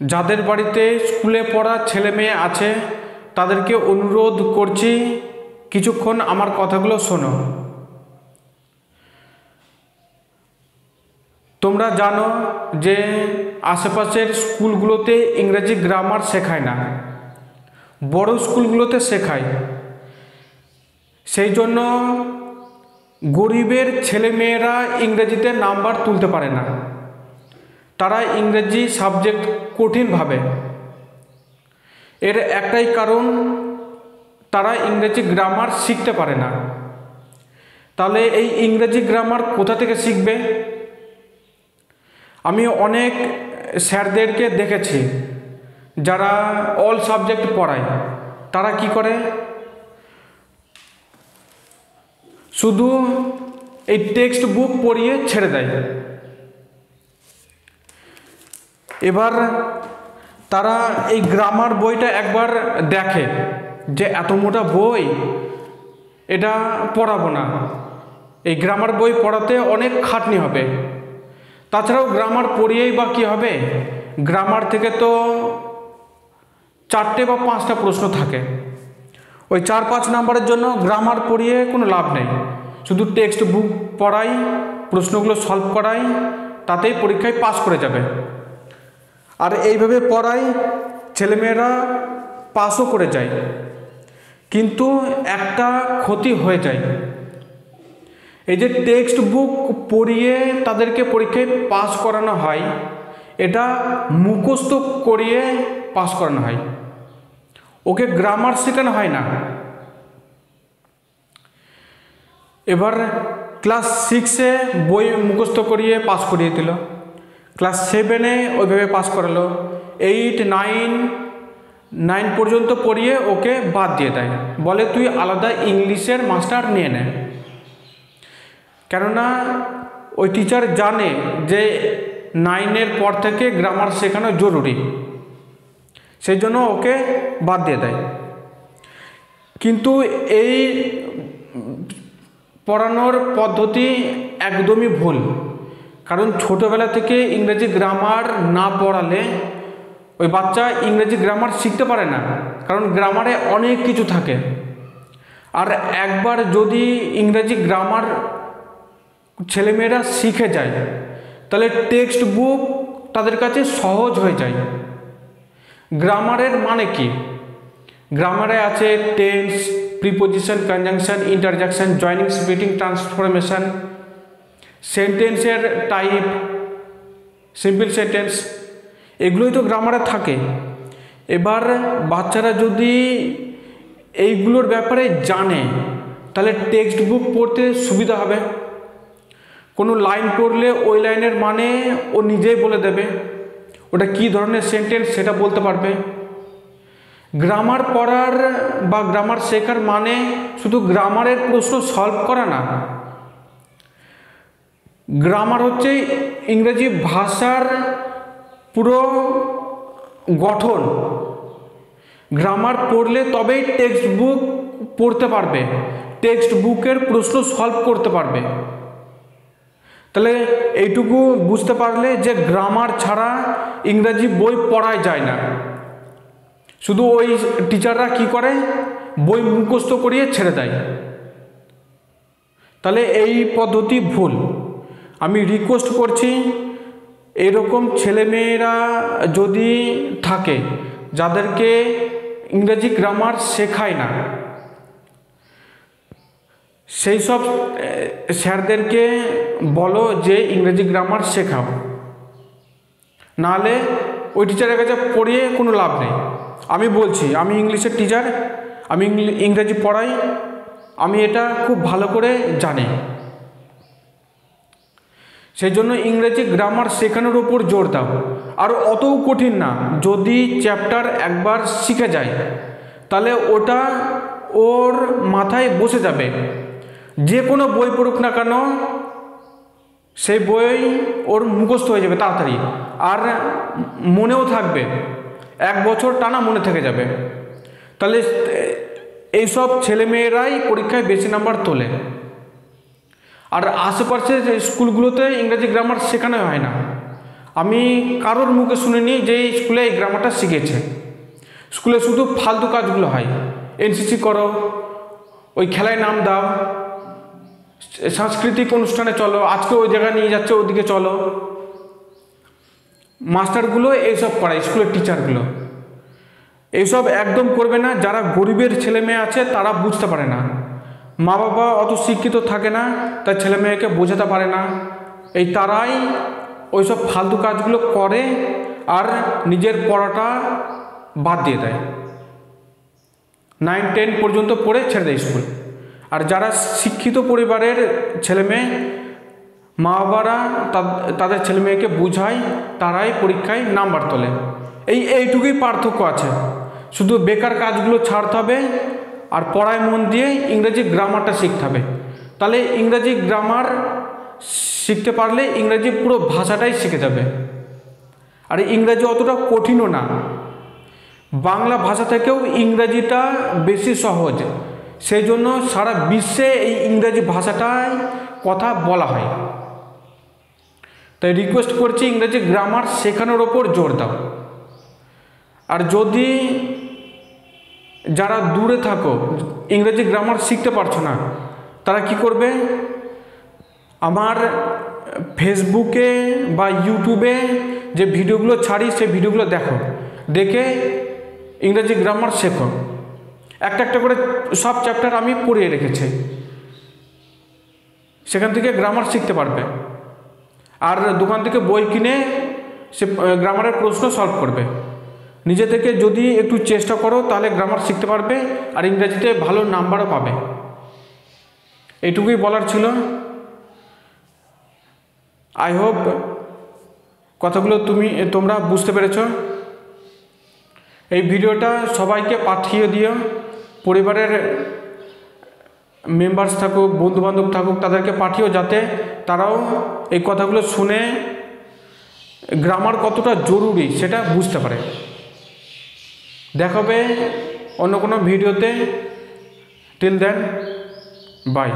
যাদের বাড়িতে স্কুলে পড়া ছেলে মেয়ে আছে তাদেরকে অনুরোধ করছি কিছুক্ষণ আমার কথাগুলো শোনো। তোমরা জানো যে আশেপাশের স্কুলগুলোতে ইংরেজি গ্রামার শেখায় না, বড় স্কুলগুলোতে শেখায়। সেই জন্য গরিবের ছেলেমেয়েরা ইংরেজিতে নাম্বার তুলতে পারে না, তারা ইংরেজি সাবজেক্ট কঠিন ভাবে। এর একটাই কারণ, তারা ইংরেজি গ্রামার শিখতে পারে না। তাহলে এই ইংরেজি গ্রামার কোথা থেকে শিখবে? আমি অনেক স্যারদেরকে দেখেছি যারা অল সাবজেক্ট পড়ায়, তারা কি করে, শুধু এই টেক্সট বুক পড়িয়ে ছেড়ে দেয়। এবার তারা এই গ্রামার বইটা একবার দেখে যে এত মোটা বই, এটা পড়াবো না, এই গ্রামার বই পড়াতে অনেক খাটনি হবে। তাছাড়াও গ্রামার পড়িয়েই বা কী হবে, গ্রামার থেকে তো 4টে বা 5টা প্রশ্ন থাকে, ওই 4-5 নাম্বারের জন্য গ্রামার পড়িয়ে কোনো লাভ নেই। শুধু টেক্সট বুক পড়াই, প্রশ্নগুলো সলভ করাই, তাতেই পরীক্ষায় পাস করে যাবে। আর এইভাবে পড়াই ছেলেমেয়েরা পাসও করে যায়, কিন্তু একটা ক্ষতি হয়ে যায়। এই যে টেক্সট বুক পড়িয়ে তাদেরকে পরীক্ষায় পাস করানো হয়, এটা মুখস্থ করিয়ে পাস করানো হয়, ওকে গ্রামার শেখানো হয় না। এবার ক্লাস 6-এ বই মুখস্থ করিয়ে পাস করিয়ে দিল, ক্লাস 7-এ ওইভাবে পাস করালো, 8, 9 পর্যন্ত পড়িয়ে ওকে বাদ দিয়ে দেয়, বলে তুই আলাদা ইংলিশের মাস্টার নিয়ে নে। কেননা ওই টিচার জানে যে 9-এর পর থেকে গ্রামার শেখানো জরুরি, সেই জন্য ওকে বাদ দিয়ে দেয়। কিন্তু এই পড়ানোর পদ্ধতি একদমই ভুল, কারণ ছোটোবেলা থেকে ইংরেজি গ্রামার না পড়ালে ওই বাচ্চা ইংরেজি গ্রামার শিখতে পারে না, কারণ গ্রামারে অনেক কিছু থাকে। আর একবার যদি ইংরেজি গ্রামার ছেলেমেয়েরা শিখে যায়, তাহলে টেক্সট বুক তাদের কাছে সহজ হয়ে যায়। গ্রামারের মানে কি? গ্রামারে আছে tense, preposition, conjunction, interjection, joining, splitting, transformation, সেন্টেন্সের টাইপ, সিম্পল সেন্টেন্স, এগুলোই তো গ্রামারে থাকে। এবার বাচ্চারা যদি এইগুলোর ব্যাপারে জানে, তাহলে টেক্সট বুক পড়তে সুবিধা হবে। কোনো লাইন পড়লে ওই লাইনের মানে ও নিজেই বলে দেবে, ওটা কী ধরনের সেন্টেন্স সেটা বলতে পারবে। গ্রামার পড়ার বা গ্রামার শেখার মানে শুধু গ্রামারের প্রশ্ন সলভ করা না। গ্রামার হচ্ছে ইংরেজি ভাষার পুরো গঠন। গ্রামার পড়লে তবেই টেক্সট বুক পড়তে পারবে, টেক্সট বুকের প্রশ্ন সলভ করতে পারবে। তাহলে এইটুকু বুঝতে পারলে যে গ্রামার ছাড়া ইংরেজি বই পড়াই যায় না। শুধু ওই টিচাররা কি করে, বই মুখস্থ করিয়ে ছেড়ে দেয়। তাহলে এই পদ্ধতি ভুল। আমি রিকোয়েস্ট করছি, এরকম ছেলেমেয়েরা যদি থাকে যাদেরকে ইংরেজি গ্রামার শেখায় না, সেই সব স্যারদেরকে বলো যে ইংরেজি গ্রামার শেখাও, নাহলে ওই টিচারের কাছে পড়িয়ে কোনো লাভ নেই। আমি বলছি, আমি ইংলিশের টিচার, আমি ইংরেজি পড়াই, আমি এটা খুব ভালো করে জানি। সেই জন্য ইংরেজি গ্রামার শেখানোর উপর জোর দাও। আর অতও কঠিন না, যদি চ্যাপ্টার একবার শিখে যায় তাহলে ওটা ওর মাথায় বসে যাবে। যে কোনো বই পড়ুক না কেন, সেই বই ওর মুখস্থ হয়ে যাবে তাড়াতাড়ি, আর মনেও থাকবে, 1 বছর টানা মনে থেকে যাবে। তাহলে এইসব ছেলেমেয়েরাই পরীক্ষায় বেশি নাম্বার তোলে। আর আশেপাশে স্কুলগুলোতে ইংরেজি গ্রামার শেখানো হয় না, আমি কারোর মুখে শুনিনি যে স্কুলে এই গ্রামারটা শিখেছে। স্কুলে শুধু ফালতু কাজগুলো হয়, এনসিসি করো, ওই খেলায় নাম দাও, সাংস্কৃতিক অনুষ্ঠানে চলো, আজকে ওই জায়গায় নিয়ে যাচ্ছে ওদিকে চলো। মাস্টারগুলো এইসব করায়, স্কুলের টিচারগুলো এইসব একদম করবে না। যারা গরিবের ছেলে মেয়ে আছে তারা বুঝতে পারে না, মা বাবা অত শিক্ষিত থাকে না, তার ছেলে মেয়েকে বোঝাতে পারে না, এই তারাই ওইসব ফালতু কাজগুলো করে আর নিজের পড়াটা বাদ দিয়ে দেয়, 9-10 পর্যন্ত পড়ে ছেড়ে দেয় স্কুল। আর যারা শিক্ষিত পরিবারের ছেলে মেয়ে, মা বাবারা তাদের ছেলে মেয়েকে বুঝায়, তারাই পরীক্ষায় নাম্বার তোলে। এইটুকুই পার্থক্য আছে। শুধু বেকার কাজগুলো ছাড়তে হবে আর পড়ায় মন দিয়ে ইংরেজি গ্রামারটা শিখতে হবে। তাহলে ইংরেজি গ্রামার শিখতে পারলে ইংরেজি পুরো ভাষাটাই শিখে যাবে। আর ইংরেজি অতটা কঠিনও না, বাংলা ভাষা থেকেও ইংরেজিটা বেশি সহজ, সেই জন্য সারা বিশ্বে এই ইংরেজি ভাষাটায় কথা বলা হয়। তাই রিকোয়েস্ট করছি ইংরেজি গ্রামার শেখানোর ওপর জোর দাও। আর যদি যারা দূরে থাকো, ইংরেজি গ্রামার শিখতে পারছো না, তারা কি করবে, আমার ফেসবুকে বা ইউটিউবে যে ভিডিওগুলো ছাড়ি সেই ভিডিওগুলো দেখে ইংরেজি গ্রামার শেখো। একটা একটা করে সব চ্যাপ্টার আমি পড়িয়ে রেখেছি, সেখান থেকে গ্রামার শিখতে পারবে। আর দোকান থেকে বই কিনে সে গ্রামারের প্রশ্ন সলভ করবে। নিজে থেকে যদি একটু চেষ্টা করো তাহলে গ্রামার শিখতে পারবে আর ইংরেজিতে ভালো নাম্বারও পাবে। এইটুকুই বলার ছিল। আই হোপ কথাগুলো তোমরা বুঝতে পেরেছ। এই ভিডিওটা সবাইকে পাঠিয়ে দিও, পরিবারের মেম্বার্স থাকুক, বন্ধুবান্ধব থাকুক, তাদেরকে পাঠিও, যাতে তারাও এই কথাগুলো শুনে গ্রামার কতটা জরুরি সেটা বুঝতে পারে। দেখাবে অন্য কোনো ভিডিওতে। Till then, by.